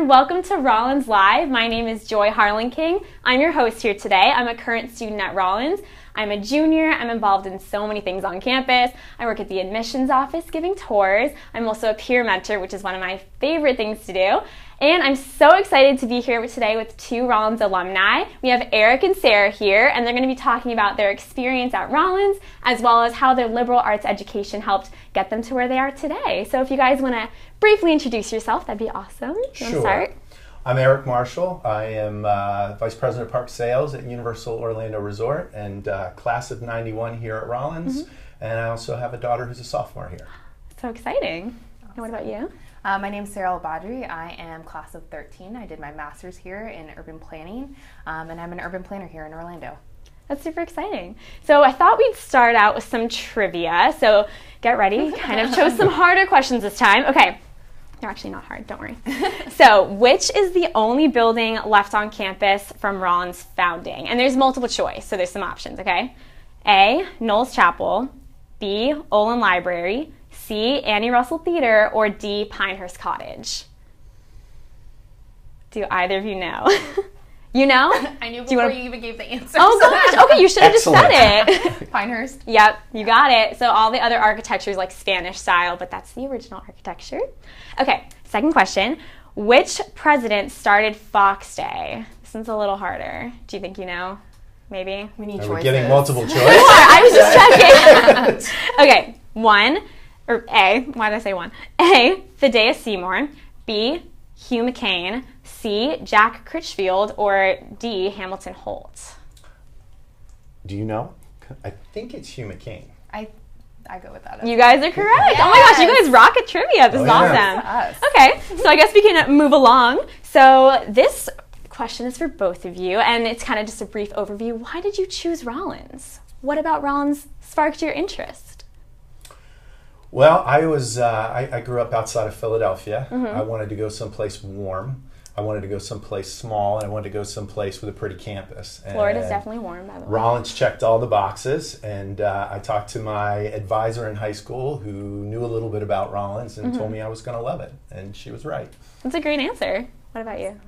everyone. Welcome to Rollins Live. My name is Joy Harlan-King. I'm your host here today. I'm a current student at Rollins. I'm a junior. I'm involved in so many things on campus. I work at the admissions office giving tours. I'm also a peer mentor, which is one of my favorite things to do. And I'm so excited to be here today with two Rollins alumni. We have Eric and Sarah here, and they're going to be talking about their experience at Rollins, as well as how their liberal arts education helped get them to where they are today. So if you guys want to briefly introduce yourself, that'd be awesome. You want to start? I'm Eric Marshall. I am Vice President of Park Sales at Universal Orlando Resort and class of 91 here at Rollins. And I also have a daughter who's a sophomore here. So exciting. And what about you? My name is Sarah Elbadri. I am class of 13. I did my master's here in urban planning, and I'm an urban planner here in Orlando. That's super exciting. So I thought we'd start out with some trivia. So get ready. Kind of chose some harder questions this time. Okay. They're actually not hard, don't worry. So, which is the only building left on campus from Rollins' founding? And there's multiple choice, so there's some options, okay? A, Knowles Chapel, B, Olin Library, C, Annie Russell Theater, or D, Pinehurst Cottage? Do either of you know? You know? I knew before you even gave the answer. Oh gosh, okay, you should have just said it. Pinehurst. Yep, you got it. So all the other architecture is like Spanish style, but that's the original architecture. Okay, second question. Which president started Fox Day? This one's a little harder. Do you think you know? Maybe? We need Are choices. we getting multiple choice? I was just checking. Okay, A, why did I say one? A, Thaddeus Seymour. B, Hugh McCain. C, Jack Critchfield, or D, Hamilton Holt? Do you know? I think it's Hugh McCain. I go with that. You guys are correct. Yes. Oh my gosh, you guys rock at trivia. This is awesome. Yes. Okay, so I guess we can move along. So this question is for both of you, and it's kind of just a brief overview. Why did you choose Rollins? What about Rollins sparked your interest? Well, I grew up outside of Philadelphia. I wanted to go someplace warm. I wanted to go someplace small, and I wanted to go someplace with a pretty campus. Florida's definitely warm, by the way. Rollins checked all the boxes, and I talked to my advisor in high school who knew a little bit about Rollins and told me I was going to love it, and she was right. That's a great answer. What about you?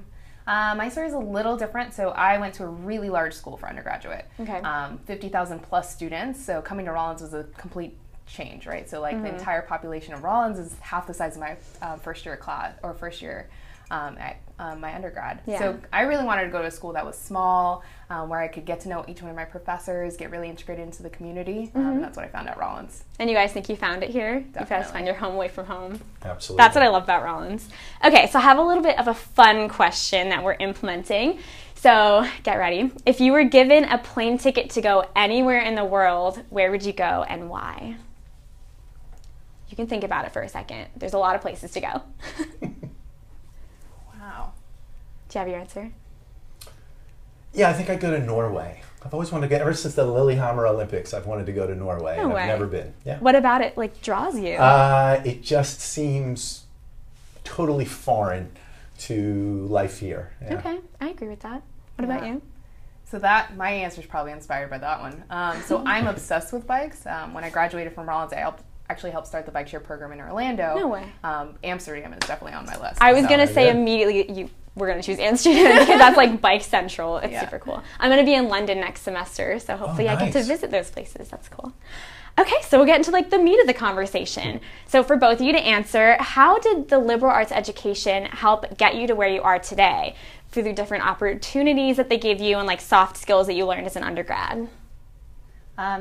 My story is a little different. So I went to a really large school for undergraduate. Okay. 50,000 plus students. So coming to Rollins was a complete change, right? So like the entire population of Rollins is half the size of my first year class or first year at my undergrad. Yeah. So I really wanted to go to a school that was small, where I could get to know each one of my professors, get really integrated into the community. And that's what I found at Rollins. And you guys think you found it here? Definitely. You guys find your home away from home? Absolutely. That's what I love about Rollins. Okay, so I have a little bit of a fun question that we're implementing. So get ready. If you were given a plane ticket to go anywhere in the world, where would you go and why? You can think about it for a second. There's a lot of places to go. Wow. Do you have your answer? Yeah, I think I'd go to Norway. I've always wanted to go, ever since the Lillehammer Olympics, I've wanted to go to Norway. No way. I've never been. Yeah. What about it like draws you? It just seems totally foreign to life here. Yeah. Okay, I agree with that. What about you? So my answer is probably inspired by that one. So I'm obsessed with bikes. When I graduated from Rollins, I actually helped start the bike share program in Orlando. No way. Amsterdam is definitely on my list. I was going to say immediately we're going to choose Amsterdam because that's like bike central. It's super cool. I'm going to be in London next semester, so hopefully I get to visit those places. That's cool. Okay, so we'll get into like the meat of the conversation. So for both of you to answer, how did the liberal arts education help get you to where you are today through the different opportunities that they gave you and like soft skills that you learned as an undergrad?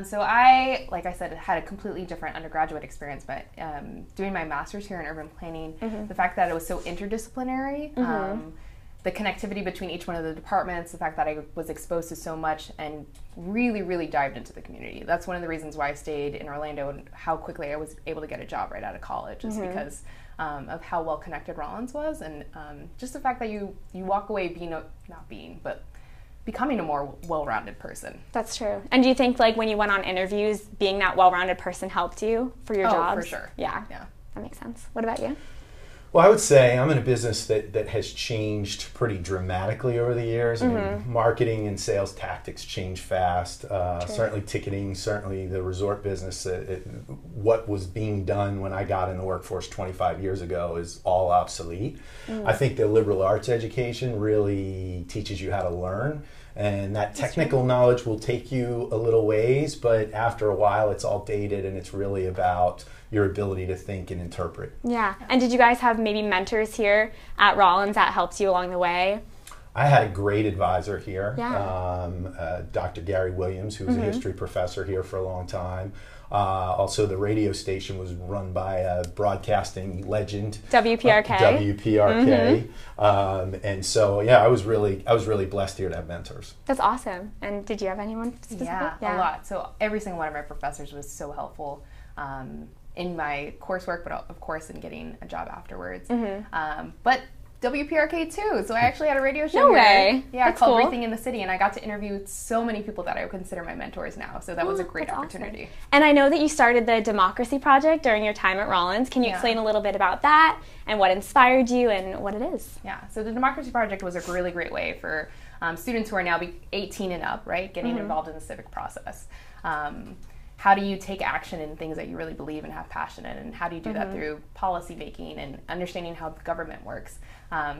So I, like I said, had a completely different undergraduate experience, but doing my master's here in urban planning, the fact that it was so interdisciplinary, the connectivity between each one of the departments, the fact that I was exposed to so much and really, really dived into the community. That's one of the reasons why I stayed in Orlando and how quickly I was able to get a job right out of college is because of how well connected Rollins was, and just the fact that you walk away becoming a more well-rounded person. That's true. And do you think like when you went on interviews, being that well-rounded person helped you for your jobs? For sure. Yeah. That makes sense. What about you? Well, I would say I'm in a business that has changed pretty dramatically over the years. I mean, marketing and sales tactics change fast. Certainly ticketing, certainly the resort business, what was being done when I got in the workforce 25 years ago is all obsolete. I think the liberal arts education really teaches you how to learn. And that technical knowledge will take you a little ways, but after a while it's all dated and it's really about your ability to think and interpret. Yeah. And did you guys have maybe mentors here at Rollins that helped you along the way? I had a great advisor here, Yeah. Dr. Gary Williams, who was a history professor here for a long time. Also, the radio station was run by a broadcasting legend, WPRK. WPRK, and so yeah, I was really blessed here to have mentors. That's awesome. And did you have anyone specific? Yeah, a lot. So every single one of my professors was so helpful in my coursework, but of course in getting a job afterwards. But WPRK too. So I actually had a radio show. No here. way. Yeah, That's called cool. Everything in the City, and I got to interview so many people that I would consider my mentors now. So that was a great That's opportunity. awesome. And I know that you started the Democracy Project during your time at Rollins. Can you explain a little bit about that and what inspired you and what it is? Yeah, so the Democracy Project was a really great way for students who are now 18 and up, right, getting involved in the civic process. How do you take action in things that you really believe and have passion in, and how do you do that through policy making and understanding how the government works?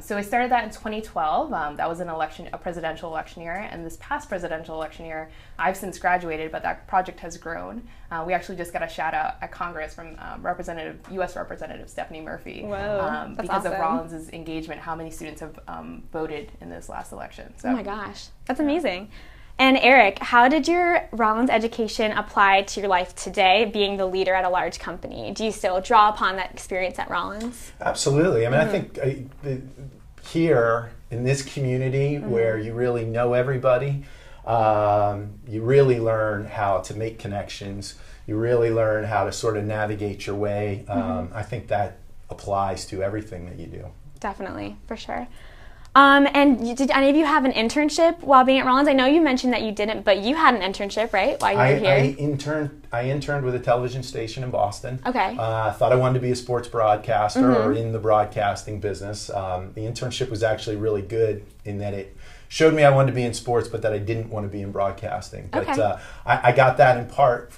So I started that in 2012. That was a presidential election year, and this past presidential election year, I've since graduated, but that project has grown. We actually just got a shout out at Congress from U.S. Representative Stephanie Murphy. Whoa, because awesome. of Rollins' engagement, how many students have voted in this last election. So. Oh my gosh, that's amazing. And Eric, how did your Rollins education apply to your life today, being the leader at a large company? Do you still draw upon that experience at Rollins? Absolutely. I mean, I think here in this community where you really know everybody, you really learn how to make connections. You really learn how to sort of navigate your way. I think that applies to everything that you do. Definitely, for sure. And did any of you have an internship while being at Rollins? I know you mentioned that you didn't, but you had an internship, right, while you were here? I interned with a television station in Boston. Okay. Thought I wanted to be a sports broadcaster or in the broadcasting business. The internship was actually really good in that it showed me I wanted to be in sports, but that I didn't want to be in broadcasting. But I got that in part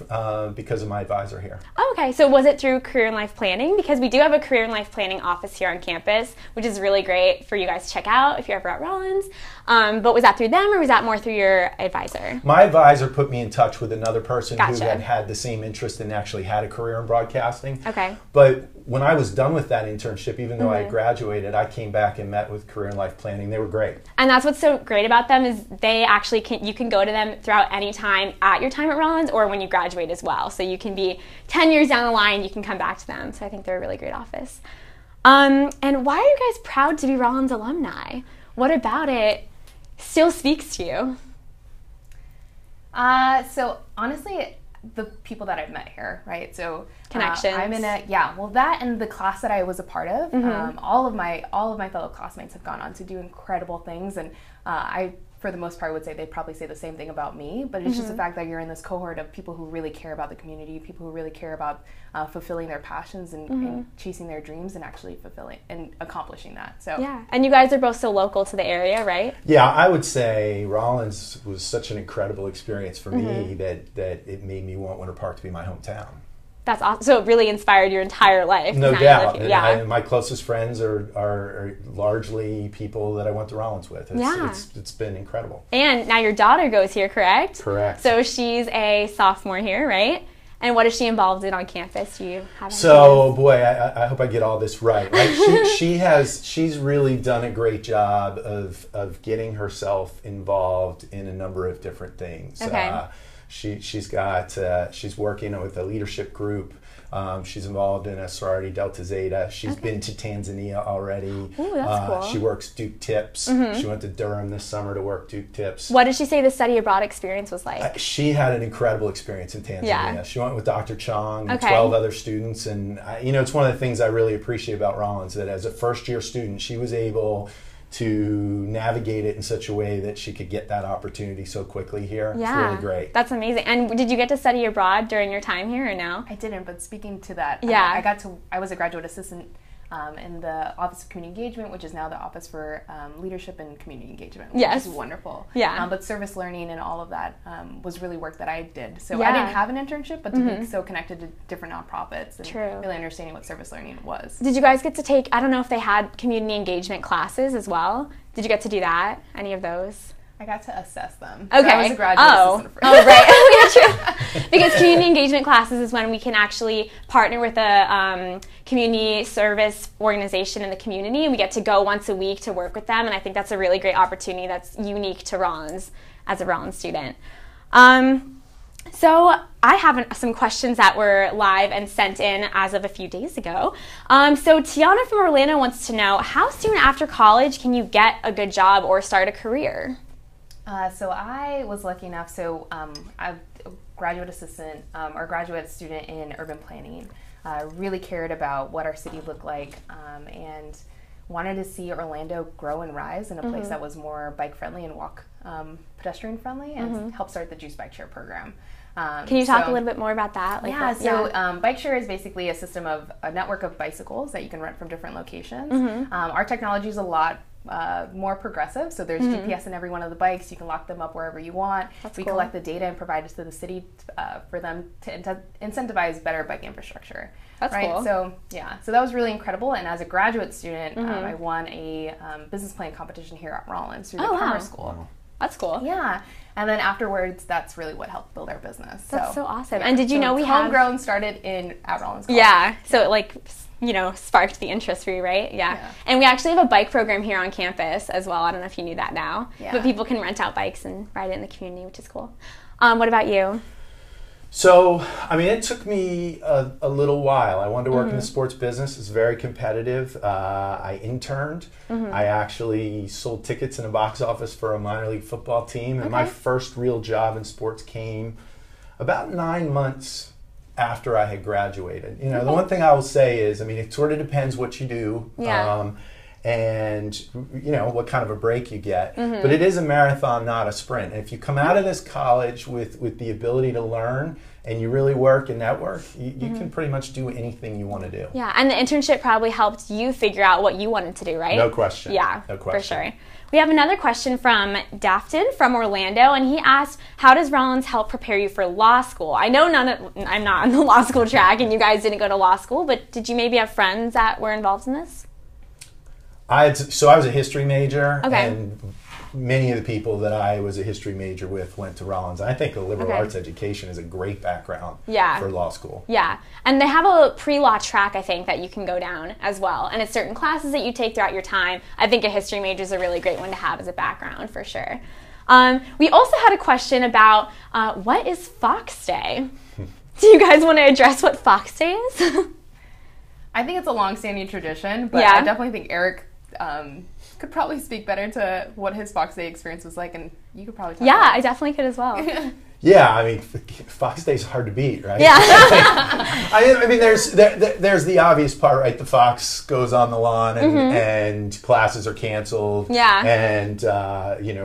because of my advisor here. Oh, okay. So was it through Career and Life Planning? Because we do have a Career and Life Planning office here on campus, which is really great for you guys to check out if you're ever at Rollins. But was that through them or was that more through your advisor? My advisor put me in touch with another person who Gotcha. had the same interest and actually had a career in broadcasting. Okay. But when I was done with that internship, even though I graduated, I came back and met with Career and Life Planning. They were great. And that's what's so great about them is they actually you can go to them throughout any time at your time at Rollins or when you graduate as well. So you can be 10 years down the line, you can come back to them. So I think they're a really great office. And why are you guys proud to be Rollins alumni? What about it still speaks to you? So honestly, the people that I've met here, right? So Connections. I'm in that and the class that I was a part of. All of my fellow classmates have gone on to do incredible things, and I, for the most part, would say they'd probably say the same thing about me. But it's just the fact that you're in this cohort of people who really care about the community, people who really care about fulfilling their passions and chasing their dreams and actually fulfilling and accomplishing that. So Yeah, and you guys are both so local to the area, right? Yeah, I would say Rollins was such an incredible experience for me that it made me want Winter Park to be my hometown. That's awesome. So it really inspired your entire life. No now doubt. you live here. And Yeah. my closest friends are largely people that I went to Rollins with. It's been incredible. And now your daughter goes here, correct? Correct. So she's a sophomore here, right? And what is she involved in on campus? Do you have So, boy, I hope I get all this right. She's really done a great job of getting herself involved in a number of different things. Okay. She's working with a leadership group. She's involved in a sorority, Delta Zeta. She's been to Tanzania already. Ooh, that's cool. She works Duke Tips. She went to Durham this summer to work Duke Tips. What did she say the study abroad experience was like? She had an incredible experience in Tanzania. Yeah. She went with Dr. Chong and Okay. 12 other students. And, it's one of the things I really appreciate about Rollins, that as a first-year student, she was able to navigate it in such a way that she could get that opportunity so quickly here. Yeah. It's really great. That's amazing. And did you get to study abroad during your time here or no? I didn't, but speaking to that, Yeah. I was a graduate assistant in the Office of Community Engagement, which is now the Office for Leadership and Community Engagement, Yes. which is wonderful. Yeah. But service learning and all of that was really work that I did. So I didn't have an internship, but to be so connected to different nonprofits and really understanding what service learning was. Did you guys get to take, I don't know if they had community engagement classes as well. Did you get to do that? Any of those? I got to assess them. Okay. So I was a graduate assistant for right. True. Because community engagement classes is when we can actually partner with a community service organization in the community, and we get to go once a week to work with them, and I think that's a really great opportunity that's unique to Rollins as a Rollins student. So I have some questions that were live and sent in as of a few days ago. So Tiana from Orlando wants to know, how soon after college can you get a good job or start a career? So I was lucky enough, I'm a graduate assistant or graduate student in urban planning. Really cared about what our city looked like and wanted to see Orlando grow and rise in a place that was more bike friendly and walk pedestrian friendly, and help start the Juice Bike Share program. Can you talk a little bit more about that? Bike Share is basically a network of bicycles that you can rent from different locations. Our technology is a lot more progressive, so there's GPS in every one of the bikes. You can lock them up wherever you want. We collect the data and provide it to the city for them to incentivize better bike infrastructure. That's cool. So that was really incredible. And as a graduate student, I won a business plan competition here at Rollins through the Commerce School. Wow. That's cool. Yeah. And then afterwards, that's really what helped build our business. That's so awesome. Yeah. And did you know we have homegrown started at Rollins College. Yeah. So it sparked the interest for you, right? Yeah. And we actually have a bike program here on campus as well. I don't know if you knew that now. Yeah. But people can rent out bikes and ride it in the community, which is cool. What about you? So, it took me a little while. I wanted to work in the sports business. It's very competitive. I interned. I actually sold tickets in a box office for a minor league football team. And my first real job in sports came about 9 months after I had graduated. The one thing I will say is, it sort of depends what you do. Yeah. And what kind of a break you get. But it is a marathon, not a sprint. And if you come out of this college with the ability to learn and you really work and network, you can pretty much do anything you want to do. Yeah, and the internship probably helped you figure out what you wanted to do, right? No question. Yeah, no question. For sure. We have another question from Dafton from Orlando, and he asked, how does Rollins help prepare you for law school? I know I'm not on the law school track, and you guys didn't go to law school, but did you maybe have friends that were involved in this? I was a history major, and many of the people that I was a history major with went to Rollins. I think a liberal arts education is a great background for law school. Yeah, and they have a pre-law track, I think, that you can go down as well. And it's certain classes that you take throughout your time. I think a history major is a really great one to have as a background, for sure. We also had a question about what is Fox Day? Do you guys want to address what Fox Day is? I think it's a long-standing tradition, but I definitely think Eric could probably speak better to what his Fox Day experience was like, and you could probably talk about it. I definitely could as well. Yeah, Fox Day's hard to beat, right? Yeah. There's the obvious part, right? The Fox goes on the lawn and classes are canceled. Yeah. And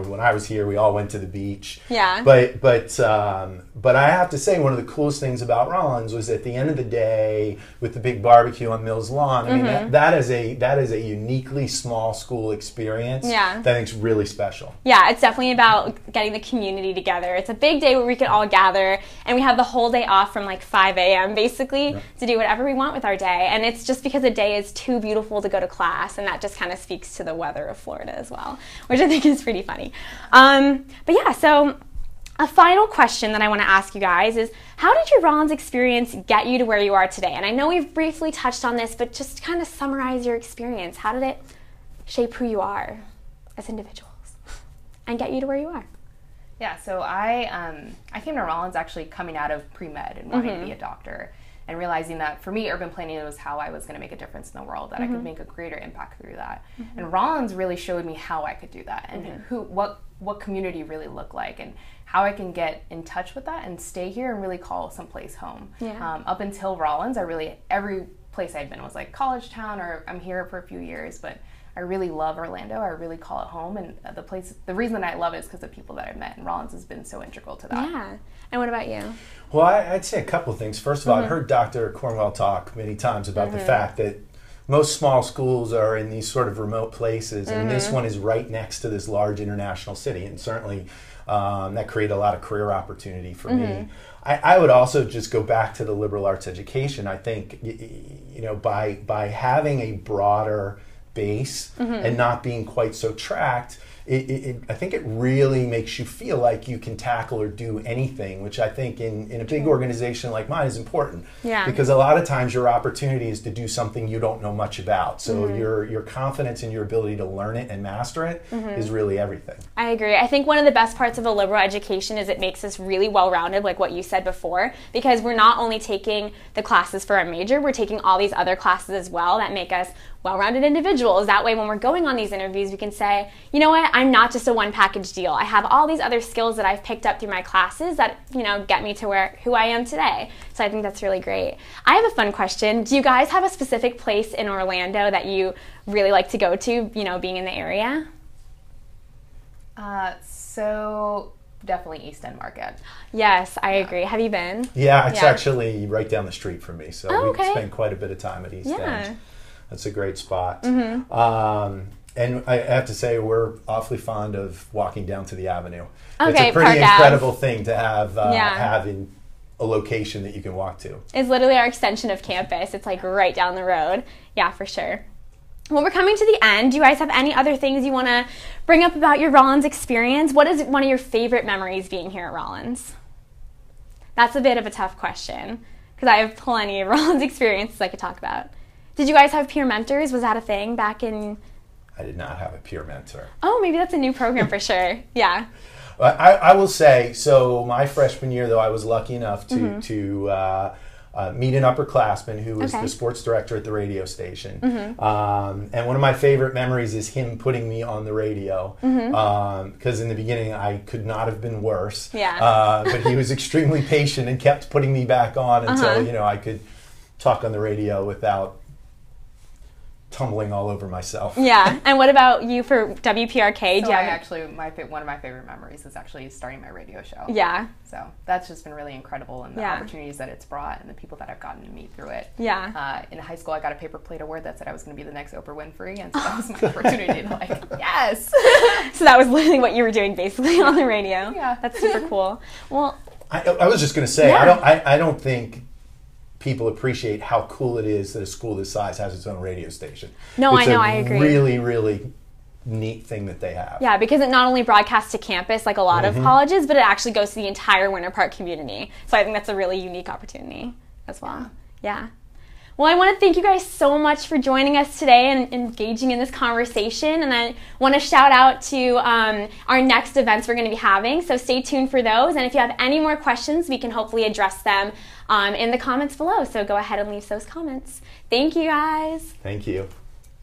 when I was here, we all went to the beach. Yeah. But I have to say, one of the coolest things about Rollins was at the end of the day, with the big barbecue on Mills Lawn. That is a uniquely small school experience. Yeah. That I think's really special. Yeah, it's definitely about getting the community together. It's a big day where we can all gather, and we have the whole day off from 5 a.m. basically to do whatever we want with our day. And it's just because the day is too beautiful to go to class, and that just kind of speaks to the weather of Florida as well, which I think is pretty funny. So a final question that I want to ask you guys is, how did your Rollins experience get you to where you are today? And I know we've briefly touched on this, but just to kind of summarize your experience, how did it shape who you are as individuals and get you to where you are? Yeah, so I came to Rollins actually coming out of pre-med and wanting to be a doctor, and realizing that for me, urban planning was how I was going to make a difference in the world, that I could make a greater impact through that. And Rollins really showed me how I could do that, and what community really looked like, and how I can get in touch with that and stay here and really call someplace home. Yeah. Up until Rollins, every place I'd been was like college town, or I'm here for a few years, but I really love Orlando. I really call it home, and the reason that I love it is because of the people that I've met, and Rollins has been so integral to that. Yeah. And what about you? Well, I'd say a couple of things. First of all, I've heard Dr. Cornwell talk many times about the fact that most small schools are in these sort of remote places, and this one is right next to this large international city, and certainly that created a lot of career opportunity for me. I would also just go back to the liberal arts education. I think, by having a broader base and not being quite so tracked, I think it really makes you feel like you can tackle or do anything, which I think in a big organization like mine is important. Yeah. Because a lot of times your opportunity is to do something you don't know much about. So your confidence in your ability to learn it and master it is really everything. I agree. I think one of the best parts of a liberal education is it makes us really well-rounded, like what you said before, because we're not only taking the classes for our major, we're taking all these other classes as well that make us well-rounded individuals. That way when we're going on these interviews, we can say, you know what, I'm not just a one package deal. I have all these other skills that I've picked up through my classes that, get me to who I am today. So I think that's really great. I have a fun question. Do you guys have a specific place in Orlando that you really like to go to, being in the area? So definitely East End Market. Yes, I agree. Have you been? Yeah, it's actually right down the street from me. So okay. we spend quite a bit of time at East End. That's a great spot. And I have to say, we're awfully fond of walking down to the Avenue. Okay, it's a pretty Park incredible Ave. thing to have in a location that you can walk to. It's literally our extension of campus. It's like right down the road. Yeah, for sure. Well, we're coming to the end. Do you guys have any other things you want to bring up about your Rollins experience? What is one of your favorite memories being here at Rollins? That's a bit of a tough question because I have plenty of Rollins experiences I could talk about. Did you guys have peer mentors? Was that a thing back in... I did not have a peer mentor. Oh, maybe that's a new program for sure. Yeah. I will say, so my freshman year, though, I was lucky enough to meet an upperclassman who was the sports director at the radio station. And one of my favorite memories is him putting me on the radio. Because in the beginning, I could not have been worse. Yeah. But he was extremely patient and kept putting me back on until, I could talk on the radio without tumbling all over myself. Yeah. And what about you for WPRK? So one of my favorite memories is actually starting my radio show. Yeah. So that's just been really incredible, and the opportunities that it's brought and the people that I've gotten to meet through it. Yeah. In high school, I got a paper plate award that said I was going to be the next Oprah Winfrey, and so that was my opportunity to yes. So that was literally what you were doing basically on the radio. Yeah. That's super cool. Well, I was just going to say, I don't think people appreciate how cool it is that a school this size has its own radio station. No, I know, I agree. It's a really, really neat thing that they have. Yeah, because it not only broadcasts to campus like a lot of colleges, but it actually goes to the entire Winter Park community. So I think that's a really unique opportunity as well. Yeah. Well, I want to thank you guys so much for joining us today and engaging in this conversation. And I want to shout out to our next events we're going to be having. So stay tuned for those. And if you have any more questions, we can hopefully address them in the comments below. So go ahead and leave those comments. Thank you, guys. Thank you.